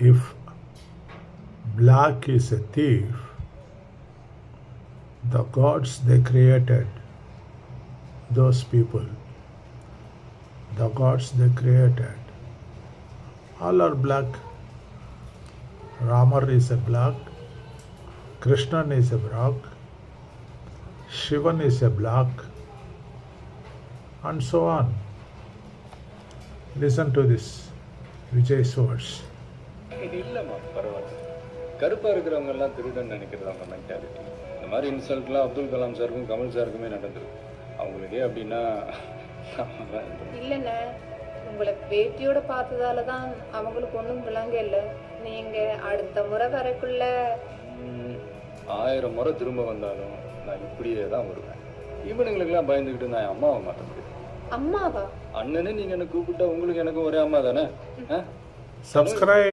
If black is a thief, the gods they created, those people, the gods they created, all are black. Ramar is a black, Krishnan is a black, Shivan is a black, and so on. Listen to this Vijay's words. இது இல்லைம்மா, பரவாயில்ல. கருப்பாக இருக்கிறவங்க எல்லாம் திருடன் நினைக்கிறது அவங்க mentality. இந்த மாதிரி இன்சல்ட்லாம் அப்துல் கலாம் சாருக்கும் கமல் சாருக்குமே நடந்தது. அவங்களுக்கே அப்படின்னா இல்லைண்ணே, உங்களை பேட்டியோட பார்த்ததால தான் அவங்களுக்கு ஒன்றும் விளங்க இல்லை. நீங்கள் அடுத்த முறை வரைக்குள்ள 1000 முறை திரும்ப வந்தாலும் நான் இப்படியே தான் வருவேன். இவனுங்களுக்கெல்லாம் பயந்துக்கிட்டு நான் அம்மாவை மாற்ற முடியும். அம்மாவா? அண்ணனே நீங்கள் என்ன கூப்பிட்டா உங்களுக்கு எனக்கும் ஒரே அம்மா தானே? Subscribe.